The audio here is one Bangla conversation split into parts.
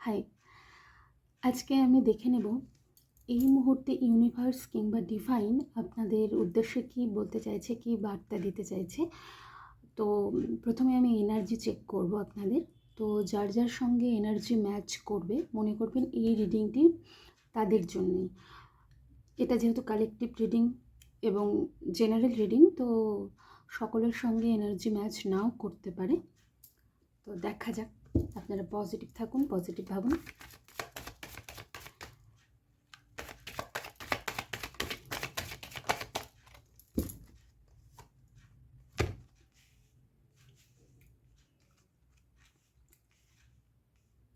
হাই, আজকে আমি দেখে নেব এই মুহূর্তে ইউনিভার্স কিংবা ডিভাইন আপনাদের উদ্দেশ্যে কী বলতে চাইছে, কী বার্তা দিতে চাইছে। তো প্রথমে আমি এনার্জি চেক করব আপনাদের। তো যার যার সঙ্গে এনার্জি ম্যাচ করবে মনে করবেন এই রিডিংটি তাদের জন্যই। এটা যেহেতু কালেকটিভ রিডিং এবং জেনারেল রিডিং, তো সকলের সঙ্গে এনার্জি ম্যাচ নাও করতে পারে। তো দেখা যাক, আপনারা পজিটিভ থাকুন, পজিটিভ ভাবুন।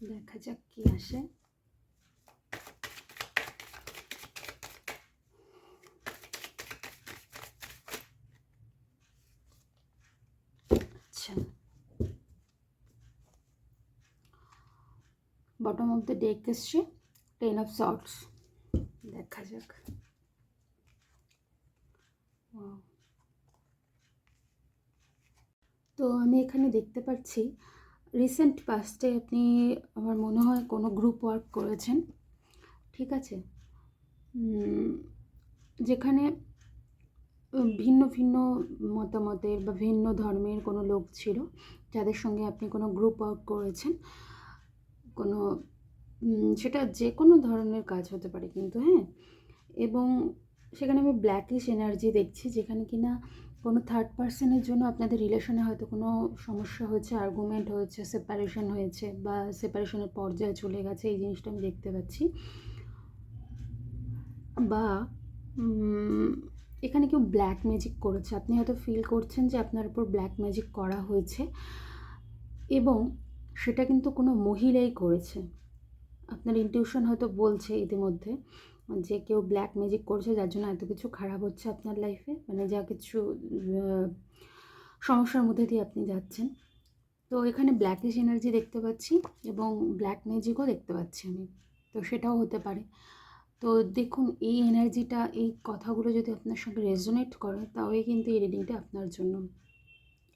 দেখা যাক কি আসে। আচ্ছা, বটম অফ দ্য ডেক এসছে 10 অফ সর্টস। দেখা যাক। তো আমি এখানে দেখতে পাচ্ছি রিসেন্ট পাস্টে আপনি, আমার মনে হয়, কোনো গ্রুপ ওয়ার্ক করেছেন, ঠিক আছে, যেখানে ভিন্ন ভিন্ন মতামতের বা ভিন্ন ধর্মের কোনো লোক ছিল, যাদের সঙ্গে আপনি কোনো গ্রুপ ওয়ার্ক করেছেন। কোনো সেটা যে কোনো ধরনের কাজ হতে পারে কিন্তু, হ্যাঁ। এবং সেখানে আমি ব্ল্যাকিশ এনার্জি দেখছি, যেখানে কিনা কোনো থার্ড পার্সনের জন্য আপনাদের রিলেশনে হয়তো কোনো সমস্যা হয়েছে, আর্গুমেন্ট হয়েছে, সেপারেশন হয়েছে বা সেপারেশনের পর্যায়ে চলে গেছে, এই জিনিসটা আমি দেখতে পাচ্ছি। বা এখানে কেউ ব্ল্যাক ম্যাজিক করেছে, আপনি হয়তো ফিল করছেন যে আপনার উপর ব্ল্যাক ম্যাজিক করা হয়েছে, এবং সেটা কিন্তু কোনো মহিলাই করেছে। আপনার ইনটিউশন হয়তো বলছে ইতিমধ্যে যে কেউ ব্ল্যাক ম্যাজিক করছে, যার জন্য এত কিছু খারাপ হচ্ছে আপনার লাইফে, মানে যা কিছু সমস্যার মধ্যে দিয়ে আপনি যাচ্ছেন। তো এখানে ব্ল্যাকিশ এনার্জি দেখতে পাচ্ছি এবং ব্ল্যাক ম্যাজিকও দেখতে পাচ্ছি আমি, তো সেটাও হতে পারে। তো দেখুন, এই এনার্জিটা, এই কথাগুলো যদি আপনার সঙ্গে রেজোনেট করে, তাহলে কিন্তু এই রিডিংটা আপনার জন্য।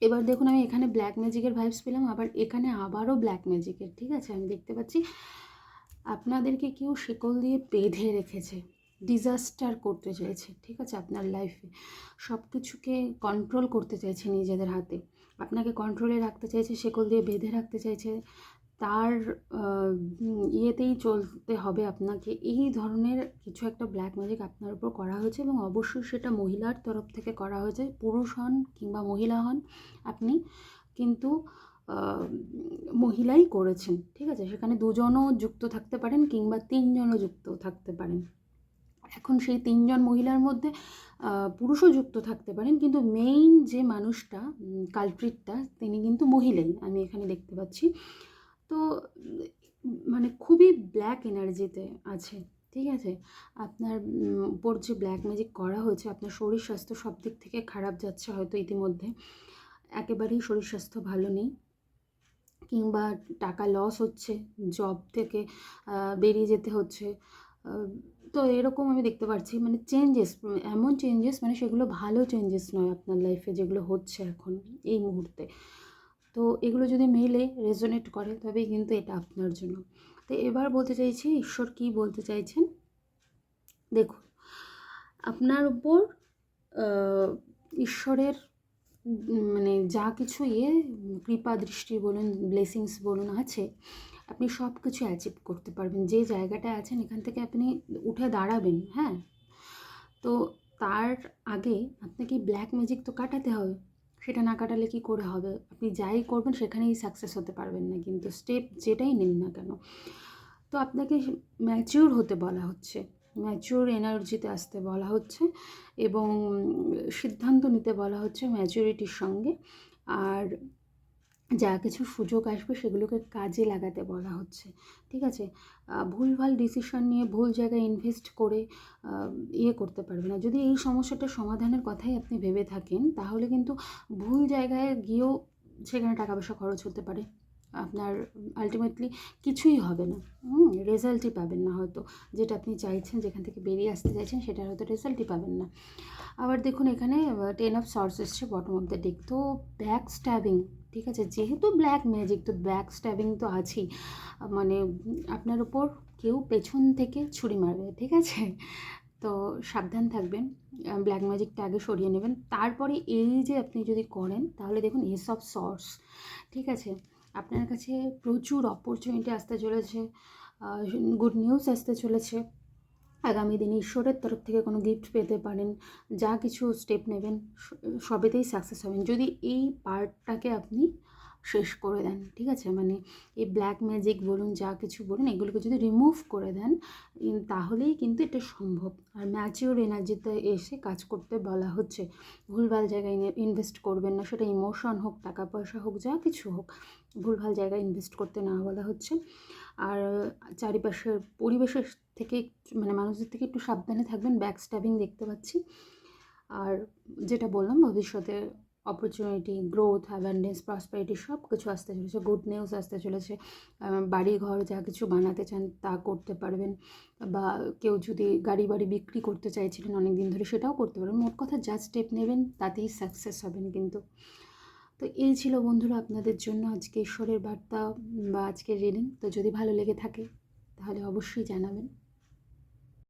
এবার দেখুন, আমি এখানে ব্ল্যাক ম্যাজিকের ভাইবস পেলাম, আবার এখানে আবারও ব্ল্যাক ম্যাজিকের, ঠিক আছে। আমি দেখতে পাচ্ছি আপনাদেরকে কেউ শিকল দিয়ে বেঁধে রেখেছে, ডিজাস্টার করতে চাইছে, ঠিক আছে। আপনার লাইফে সব কিছুকে কন্ট্রোল করতে চাইছে নিজেদের হাতে, আপনাকে কন্ট্রোলে রাখতে চাইছে, শিকল দিয়ে বেঁধে রাখতে চাইছে, তার ইয়েতেই চলতে হবে আপনাকে। এই ধরনের কিছু একটা ব্ল্যাক ম্যাজিক আপনার উপর করা হয়েছে, এবং অবশ্যই সেটা মহিলার তরফ থেকে করা হয়েছে। পুরুষ হন কিংবা মহিলা হন, আপনি কিন্তু মহিলাই করেছেন, ঠিক আছে। সেখানে দুজনও যুক্ত থাকতে পারেন কিংবা তিনজনও যুক্ত থাকতে পারেন। এখন সেই তিনজন মহিলার মধ্যে পুরুষও যুক্ত থাকতে পারেন, কিন্তু মেইন যে মানুষটা, কালপ্রিটটা, তিনি কিন্তু মহিলাই আমি এখানে দেখতে পাচ্ছি। তো মানে খুবই ব্ল্যাক এনার্জিতে আছে, ঠিক আছে। আপনার উপর যে ব্ল্যাক ম্যাজিক করা হয়েছে, আপনার শরীর স্বাস্থ্য সব দিক থেকে খারাপ যাচ্ছে হয়তো ইতিমধ্যে, একেবারেই শরীর স্বাস্থ্য ভালো নেই, কিংবা টাকা লস হচ্ছে, জব থেকে বেরিয়ে যেতে হচ্ছে। তো এরকম আমি দেখতে পাচ্ছি, মানে চেঞ্জেস, এমন চেঞ্জেস, মানে সেগুলো ভালো চেঞ্জেস নয় আপনার লাইফে যেগুলো হচ্ছে এখন এই মুহূর্তে। তো এগুলো যদি মেলে রেজোনেট করে, তবেই কিন্তু এটা আপনার জন্য। তো এবার বলতে চাইছি ঈশ্বর কী বলতে চাইছেন। দেখুন, আপনার উপর ঈশ্বরের মানে যা কিছু কৃপা দৃষ্টি বলুন, ব্লেসিংস বলুন আছে, আপনি সব কিছু অ্যাচিভ করতে পারবেন। যে জায়গাটায় আছেন এখান থেকে আপনি উঠে দাঁড়াবেন, হ্যাঁ। তো তার আগে আপনাকে ব্ল্যাক ম্যাজিক তো কাটাতে হবে, সেটা না কাটালে কি করে হবে। আপনি যাই করবেন সেখানেই সাকসেস হতে পারবেন না, কিন্তু স্টেপ যেটাই নিন না কেন। তো আপনাকে ম্যাচিউর হতে বলা হচ্ছে, ম্যাচিউর এনার্জিতে আসতে বলা হচ্ছে, এবং সিদ্ধান্ত নিতে বলা হচ্ছে ম্যাচুরিটির সঙ্গে। আর যা কিছু সুযোগ আসবে সেগুলোকে কাজে লাগাতে বলা হচ্ছে, ঠিক আছে। ভুলভাল ডিসিশন নিয়ে ভুল জায়গায় ইনভেস্ট করে করতে পারবে না। যদি এই সমস্যাটার সমাধানের কথাই আপনি ভেবে থাকেন, তাহলে কিন্তু ভুল জায়গায় গিয়েও সেখানে টাকা পয়সা খরচ হতে পারে, আপনার আলটিমেটলি কিছুই হবে না, রেজাল্টই পাবেন না হয়তো। যেটা আপনি চাইছেন, যেখান থেকে বেরিয়ে আসতে চাইছেন, সেটার হয়তো রেজাল্টই পাবেন না। আবার দেখুন, এখানে 10 অফ সর্টস এসছে বটম অফ দ্য ডেক। তো ব্যাক স্ট্যাবিং, ঠিক আছে? যেহেতু ব্ল্যাক ম্যাজিক, তো ব্যাক স্ট্যাবিং তো আছেই। মানে আপনার উপর কেউ পেছন থেকে ছুরি মারবে, ঠিক আছে? তো সাবধান থাকবেন। ব্ল্যাক ম্যাজিকটা আগে সরিয়ে নেবেন। তারপরে এই যে আপনি যদি করেন তাহলে দেখুন এস অফ সর্টস, ঠিক আছে? আপনার কাছে প্রচুর অপরচুনিটি আসতে চলেছে, গুড নিউজ আসতে চলেছে। আগামী দিনে ঈশ্বরের তরফ থেকে কোনো গিফট পেতে পারেন। যা কিছু স্টেপ নেবেন সবেতেই সাকসেস হবেন যদি এই পার্টটাকে আপনি শেষ করে দেন, ঠিক আছে? মানে এই ব্ল্যাক ম্যাজিক বলুন, যা কিছু বলুন, এগুলোকে যদি রিমুভ করে দেন তাহলেই কিন্তু এটা সম্ভব। আর ম্যাচিওর এনার্জিতে এসে কাজ করতে বলা হচ্ছে। ভুলভাল জায়গায় ইনভেস্ট করবেন না, সেটা ইমোশন হোক, টাকা পয়সা হোক, যা কিছু হোক, ভুলভাল জায়গায় ইনভেস্ট করতে না বলা হচ্ছে। আর চারিপাশের পরিবেশের থেকে মানে মানুষদের থেকে একটু সাবধানে থাকবেন, ব্যাক স্ট্যাবিং দেখতে পাচ্ছি। আর যেটা বললাম, ভবিষ্যতে অপরচুনিটি, গ্রোথ, অ্যাবান্ডেন্স, প্রসপারিটি সব কিছু আসতে চলেছে, গুড নিউজ আসতে চলেছে। বাড়ি ঘর যা কিছু বানাতে চান তা করতে পারবেন, বা কেউ যদি গাড়ি বাড়ি বিক্রি করতে চাইছিলেন অনেক দিন ধরে, সেটাও করতে পারবেন। মোট কথা যা স্টেপ নেবেন তাতেই সাকসেস হবেন কিন্তু। তো এই ছিল বন্ধুরা আপনাদের জন্য আজকে ঈশ্বরের বার্তা বা আজকের রিডিং। তো যদি ভালো লেগে থাকে তাহলে অবশ্যই জানাবেন।